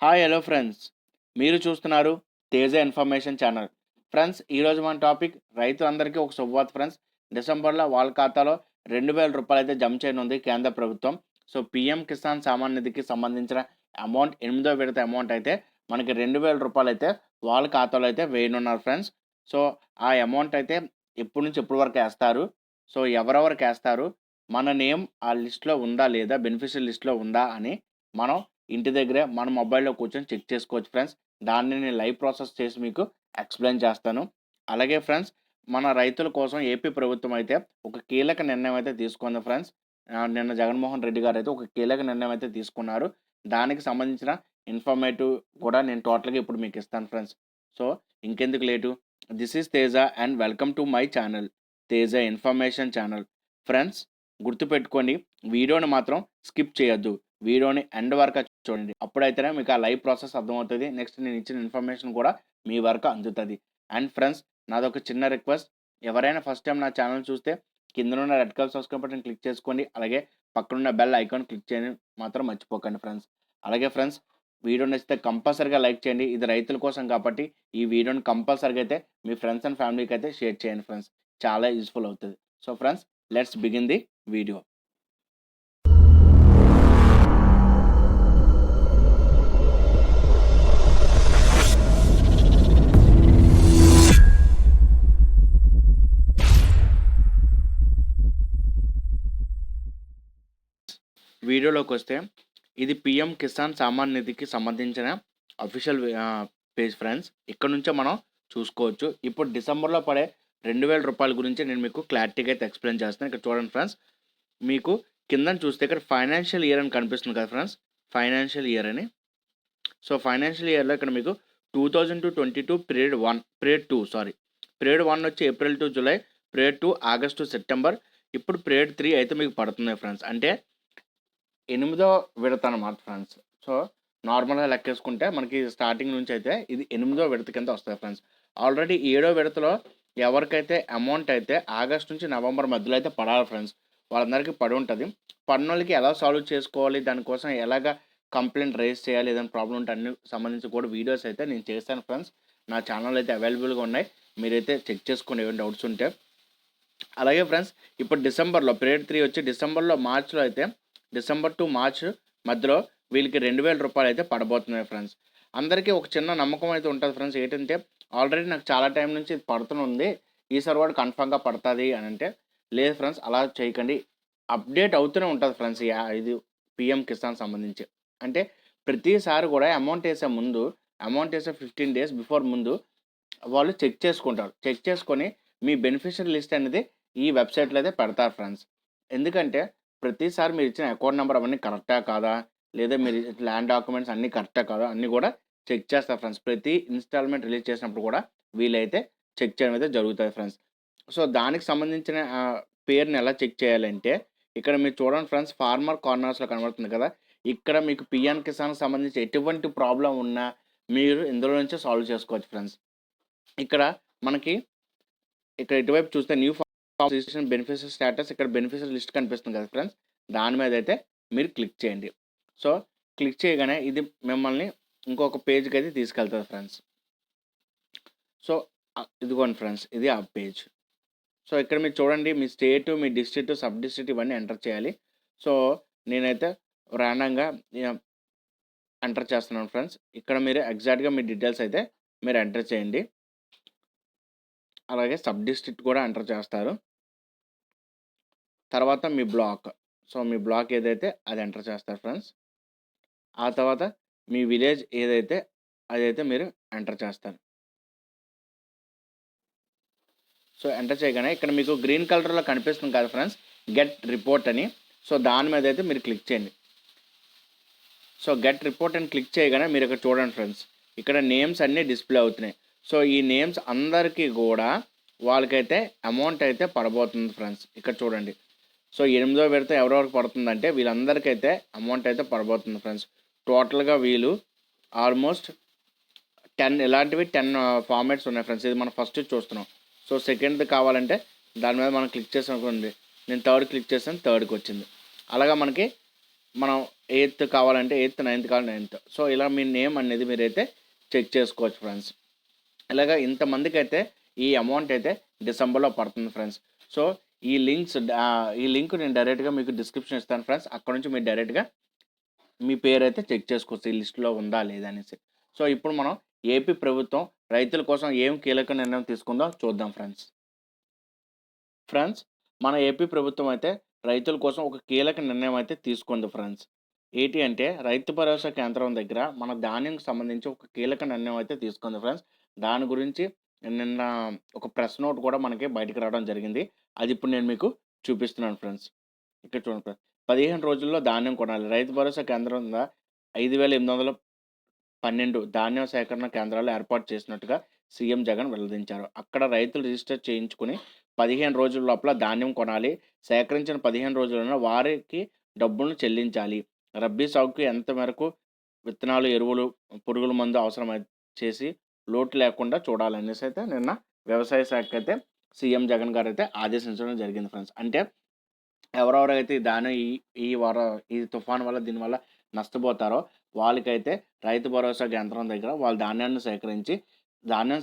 Hi hello friends, మీరు చూస్తున్నారు Teja information channel. Friends, ఈరోజు మన టాపిక్ రైతులందరికీ ఒక శుభవార్త ఫ్రెండ్స్. డిసెంబర్లో వాళ్ళ ఖాతాలో 2,000 అయితే జమ చేయనుంది కేంద్ర ప్రభుత్వం. సో పీఎం కిసాన్ సామాన్ నిధికి సంబంధించిన అమౌంట్ 8వ విడత అమౌంట్ అయితే మనకి 2,000 అయితే వాళ్ళ ఖాతాలో అయితే వేయనున్నారు ఫ్రెండ్స్. సో ఆ అమౌంట్ అయితే ఎప్పటి నుంచి ఎప్పటి వరకు వేస్తారు, సో ఎవరెవరికి వేస్తారు, మన నేమ్ ఆ లిస్ట్లో ఉందా లేదా, బెనిఫిషియల్ లిస్ట్లో ఉందా అని మనం ఇంటి దగ్గరే మన మొబైల్‌లో కూర్చొని చెక్ చేసుకోవచ్చు ఫ్రెండ్స్. దాన్ని నేను లైవ్ ప్రాసెస్ చేసి మీకు ఎక్స్‌ప్లెయిన్ చేస్తాను. అలాగే ఫ్రెండ్స్, మన రైతుల కోసం ఏపీ ప్రభుత్వం అయితే ఒక కీలక నిర్ణయం అయితే తీసుకుంది ఫ్రెండ్స్. నిన్న జగన్మోహన్ రెడ్డి గారైతే ఒక కీలక నిర్ణయం అయితే తీసుకున్నారు. దానికి సంబంధించిన ఇన్ఫర్మేటివ్ కూడా నేను టోటల్‌గా ఇప్పుడు మీకు ఇస్తాను ఫ్రెండ్స్. సో ఇంకెందుకు late, this is Teja and welcome to my channel Teja information channel. Friends, గుర్తుపెట్టుకోండి, వీడియోని మాత్రం స్కిప్ చేయొద్దు. వీడియోని ఎండ్ వరకు చూడండి. అప్పుడైతేనే మీకు ఆ లైవ్ ప్రాసెస్ అర్థమవుతుంది. నెక్స్ట్ నేను ఇచ్చిన ఇన్ఫర్మేషన్ కూడా మీ వరకు అందుతుంది. అండ్ ఫ్రెండ్స్, నాదొక చిన్న రిక్వెస్ట్, ఎవరైనా ఫస్ట్ టైం నా ఛానల్ చూస్తే కిందనున్న red colour subscribe button click చేసుకోండి. అలాగే పక్కనున్న బెల్ ఐకాన్ క్లిక్ చేయడం మాత్రం మర్చిపోకండి ఫ్రెండ్స్. అలాగే ఫ్రెండ్స్, వీడియో నచ్చితే కంపల్సరీగా లైక్ చేయండి. ఇది రైతుల కోసం కాబట్టి ఈ వీడియోని కంపల్సరీగా అయితే మీ ఫ్రెండ్స్ అండ్ ఫ్యామిలీకి అయితే షేర్ చేయండి ఫ్రెండ్స్. చాలా యూస్ఫుల్ అవుతుంది. So friends, let's begin the video. వీడియోలోకి వస్తే, ఇది పీఎం కిసాన్ సామాన్ నిధికి సంబంధించిన అఫీషియల్ పేజ్ ఫ్రెండ్స్. ఇక్కడ నుంచే మనం చూసుకోవచ్చు. ఇప్పుడు డిసెంబర్లో పడే 2,000 గురించి నేను మీకు క్లారిటీగా అయితే ఎక్స్ప్లెయిన్ చేస్తాను. ఇక్కడ చూడండి ఫ్రెండ్స్, మీకు కింద చూస్తే ఇక్కడ ఫైనాన్షియల్ ఇయర్ అని కనిపిస్తుంది కదా ఫ్రెండ్స్, ఫైనాన్షియల్ ఇయర్ అని. సో ఫైనాన్షియల్ ఇయర్లో ఇక్కడ మీకు 2022 పీరియడ్ 1 వచ్చి April to July, period 2 August to September, ఇప్పుడు పీరియడ్ 3 అయితే మీకు పడుతుంది ఫ్రెండ్స్. అంటే 8వ విడత అనమాట ఫ్రెండ్స్. సో నార్మల్గా లెక్కేసుకుంటే మనకి స్టార్టింగ్ నుంచి అయితే ఇది 8వ విడత కింద వస్తుంది ఫ్రెండ్స్. ఆల్రెడీ 7వ విడతలో ఎవరికైతే అమౌంట్ అయితే ఆగస్ట్ నుంచి నవంబర్ మధ్యలో అయితే పడాలి ఫ్రెండ్స్, వాళ్ళందరికీ పడి ఉంటుంది. పడినోళ్ళకి ఎలా సాల్వ్ చేసుకోవాలి, దానికోసం ఎలాగ కంప్లైంట్ రైజ్ చేయాలి, ఏదైనా ప్రాబ్లం ఉంటే అన్ని సంబంధించి కూడా వీడియోస్ అయితే నేను చేస్తాను ఫ్రెండ్స్. నా ఛానల్ అయితే అవైలబుల్గా ఉన్నాయి, మీరైతే చెక్ చేసుకోండి ఏమైనా డౌట్స్ ఉంటే. అలాగే ఫ్రెండ్స్, ఇప్పుడు డిసెంబర్లో పీరియడ్ 3 వచ్చి మార్చ్లో అయితే డిసెంబర్ టు మార్చ్ మధ్యలో వీళ్ళకి 2,000 అయితే పడబోతున్నాయి ఫ్రెండ్స్. అందరికీ ఒక చిన్న నమ్మకం అయితే ఉంటుంది ఫ్రెండ్స్. ఏంటంటే ఆల్రెడీ నాకు చాలా టైం నుంచి ఇది పడుతుంది, ఈసారి కూడా కన్ఫామ్గా పడుతుంది అని అంటే, లేదు ఫ్రెండ్స్, అలా చేయకండి. అప్డేట్ అవుతూనే ఉంటుంది ఫ్రెండ్స్ ఇది పీఎం కిసాన్ సంబంధించి. అంటే ప్రతిసారి కూడా అమౌంట్ వేసే 15 డేస్ బిఫోర్ ముందు వాళ్ళు చెక్ చేసుకుంటారు. చెక్ చేసుకొని మీ బెనిఫిషియరీ లిస్ట్ అనేది ఈ వెబ్సైట్లో అయితే పెడతారు ఫ్రెండ్స్. ఎందుకంటే ప్రతిసారి మీరు ఇచ్చిన అకౌంట్ నెంబర్ అవన్నీ కరెక్టా కాదా, లేదా మీరు ల్యాండ్ డాక్యుమెంట్స్ అన్నీ కరెక్టా కాదా అన్నీ కూడా చెక్ చేస్తారు ఫ్రెండ్స్. ప్రతి ఇన్స్టాల్మెంట్ రిలీజ్ చేసినప్పుడు కూడా వీళ్ళైతే చెక్ చేయడం అయితే జరుగుతుంది ఫ్రెండ్స్. సో దానికి సంబంధించిన పేరుని ఎలా చెక్ చేయాలంటే, ఇక్కడ మీరు చూడండి ఫ్రెండ్స్, ఫార్మర్ కార్నర్స్లో కనబడుతుంది కదా, ఇక్కడ మీకు పిఎం కిసాన్కి సంబంధించి ఎటువంటి ప్రాబ్లం ఉన్నా మీరు ఇందులో నుంచే సాల్వ్ చేసుకోవచ్చు ఫ్రెండ్స్. ఇక్కడ మనకి ఇక్కడ ఇటువైపు చూస్తే న్యూ రిజిస్ట్రేషన్ బెనిఫిషియరీ స్టేటస్, ఇక్కడ బెనిఫిషియరీ లిస్ట్ కనిపిస్తుంది కదా ఫ్రెండ్స్, దాని మీద అయితే మీరు క్లిక్ చేయండి. సో క్లిక్ చేయగానే ఇది మిమ్మల్ని ఇంకొక పేజ్కి అయితే తీసుకెళ్తుంది ఫ్రెండ్స్. సో ఇదిగోండి ఫ్రెండ్స్, ఇది ఆ పేజ్. సో ఇక్కడ మీరు చూడండి, మీ స్టేటు, మీ డిస్ట్రిక్ట్, సబ్ డిస్ట్రిక్ట్ ఇవన్నీ ఎంటర్ చేయాలి. సో నేనైతే ర్యాండంగా ఎంటర్ చేస్తున్నాను ఫ్రెండ్స్. ఇక్కడ మీరు ఎగ్జాక్ట్గా మీ డీటెయిల్స్ అయితే మీరు ఎంటర్ చేయండి. అలాగే సబ్ డిస్ట్రిక్ట్ కూడా ఎంటర్ చేస్తారు. తర్వాత మీ బ్లాక్, సో మీ బ్లాక్ ఏదైతే అది ఎంటర్ చేస్తారు ఫ్రెండ్స్. ఆ తర్వాత మీ విలేజ్ ఏదైతే అదైతే మీరు ఎంటర్ చేస్తారు. సో ఎంటర్ చేయగానే ఇక్కడ మీకు గ్రీన్ కలర్లో కనిపిస్తుంది కదా ఫ్రెండ్స్, గెట్ రిపోర్ట్ అని. సో దాని మీద అయితే మీరు క్లిక్ చేయండి. సో గెట్ రిపోర్ట్ అని క్లిక్ చేయగానే మీరు ఇక్కడ చూడండి ఫ్రెండ్స్, ఇక్కడ నేమ్స్ అన్నీ డిస్ప్లే అవుతున్నాయి. సో ఈ నేమ్స్ అందరికీ కూడా వాళ్ళకైతే అమౌంట్ అయితే పడబోతుంది ఫ్రెండ్స్. ఇక్కడ చూడండి, సో 8వ విడత ఎవరెవరికి పడుతుందంటే వీళ్ళందరికైతే అమౌంట్ అయితే పడబోతుంది ఫ్రెండ్స్. టోటల్గా వీళ్ళు ఆల్మోస్ట్ 10 ఇలాంటివి 10 ఫార్మాట్స్ ఉన్నాయి ఫ్రెండ్స్. ఇది మనం ఫస్ట్ చూస్తున్నాం. సో సెకండ్ది కావాలంటే దాని మీద మనం క్లిక్ చేసాం అనుకోండి, నేను థర్డ్ క్లిక్ చేసాను, థర్డ్కి వచ్చింది. అలాగా మనకి మనం 8th కావాలంటే 8th, 9th కావాలంటే 9th. సో, ఇలా మీ నేమ్ అనేది మీరైతే చెక్ చేసుకోవచ్చు ఫ్రెండ్స్. ఇలాగ ఇంతమందికైతే ఈ అమౌంట్ అయితే డిసెంబర్‌లో పడుతుంది ఫ్రెండ్స్. సో, ఈ లింక్ నేను డైరెక్ట్‌గా మీకు డిస్క్రిప్షన్ ఇస్తాను ఫ్రెండ్స్. అక్కడ నుంచి మీరు డైరెక్ట్‌గా మీ పేరైతే చెక్ చేసుకోవచ్చు. ఈ లిస్ట్‌లో ఉందా లేదా అనేసి. సో, ఇప్పుడు మనం ఏపీ ప్రభుత్వం రైతుల కోసం ఏం కీలక నిర్ణయం తీసుకుందో చూద్దాం ఫ్రెండ్స్. ఫ్రెండ్స్, మన ఏపీ ప్రభుత్వం అయితే రైతుల కోసం ఒక కీలక నిర్ణయం అయితే తీసుకుంది ఫ్రెండ్స్. ఏంటి అంటే రైతు భరోసా కేంద్రం దగ్గర మన ధాన్యంకి సంబంధించి ఒక కీలక నిర్ణయం అయితే తీసుకుంది ఫ్రెండ్స్. దాని గురించి నిన్న ఒక ప్రెస్ నోట్ కూడా మనకి బయటికి రావడం జరిగింది. అది ఇప్పుడు నేను మీకు చూపిస్తున్నాను ఫ్రెండ్స్. ఇక్కడ చూడండి ఫ్రెండ్స్. 15 రోజుల్లో ధాన్యం కొనాలి. రైతు భరోసా కేంద్రంగా 5,812 ధాన్యం సేకరణ కేంద్రాలు ఏర్పాటు చేసినట్టుగా సీఎం జగన్ వెల్లడించారు. అక్కడ రైతులు రిజిస్టర్ చేయించుకుని 15 రోజుల లోపల ధాన్యం కొనాలి. సేకరించిన 15 రోజుల్లోనే వారికి డబ్బులను చెల్లించాలి. రబ్బీ సాగుకు ఎంత మేరకు విత్తనాలు, ఎరువులు, పురుగుల మందు చేసి లోటు లేకుండా చూడాలనేసి అయితే నిన్న వ్యవసాయ శాఖ అయితే సీఎం జగన్ గారు అయితే ఆదేశించడం జరిగింది ఫ్రెండ్స్. అంటే ఎవరెవరైతే ఈ ధాన్యం ఈ తుఫాను వల్ల దీనివల్ల నష్టపోతారో వాళ్ళకైతే రైతు భరోసా కేంద్రం దగ్గర వాళ్ళ ధాన్యం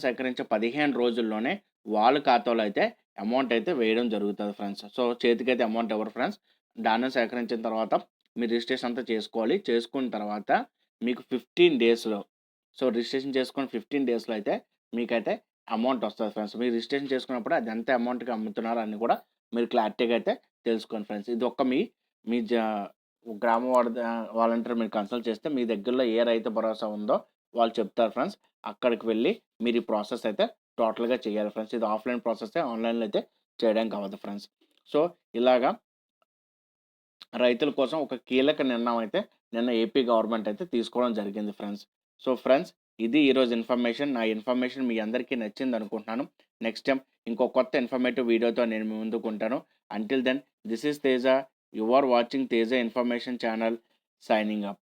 సేకరించే 15 రోజుల్లోనే వాళ్ళ ఖాతాలో అయితే అమౌంట్ అయితే వేయడం జరుగుతుంది ఫ్రెండ్స్. సో, చేతికైతే అమౌంట్ ఇవ్వరు ఫ్రెండ్స్. ధాన్యం సేకరించిన తర్వాత మీరు రిజిస్ట్రేషన్ అంతా చేసుకోవాలి. చేసుకున్న తర్వాత మీకు 15 డేస్‌లో రిజిస్ట్రేషన్ చేసుకొని 15 డేస్‌లో అయితే మీకైతే అమౌంట్ వస్తది ఫ్రెండ్స్. మీరు రిజిస్ట్రేషన్ చేసుకున్నప్పుడు అది ఎంత అమౌంట్‌కి అమ్ముతున్నారో అని కూడా మీరు క్లారిటీగా అయితే తెలుసుకోండి ఫ్రెండ్స్. ఇది ఒక్క మీ మీ జా గ్రామ వాలంటీర్ మీరు కన్సల్ట్ చేస్తే మీ దగ్గరలో ఏ రైతు భరోసా ఉందో వాళ్ళు చెప్తారు ఫ్రెండ్స్. అక్కడికి వెళ్ళి మీరు ఈ ప్రాసెస్ అయితే టోటల్‌గా చేయాలి ఫ్రెండ్స్. ఇది ఆఫ్‌లైన్ ప్రాసెసే, ఆన్‌లైన్‌లో అయితే చేయడానికి అవ్వదు ఫ్రెండ్స్. సో, ఇలాగా రైతుల కోసం ఒక కీలక నిర్ణయం అయితే నిన్న ఏపీ గవర్నమెంట్ అయితే తీసుకోవడం జరిగింది ఫ్రెండ్స్. సో, ఫ్రెండ్స్, ఇది ఈరోజు ఇన్ఫర్మేషన్. నా ఇన్ఫర్మేషన్ మీ అందరికీ నచ్చిందనుకుంటున్నాను. నెక్స్ట్ టైమ్ ఇంకో కొత్త ఇన్ఫర్మేటివ్ వీడియోతో నేను మీ ముందుకుంటాను. Until then, this is Teja. You are watching Teja information channel. Signing up.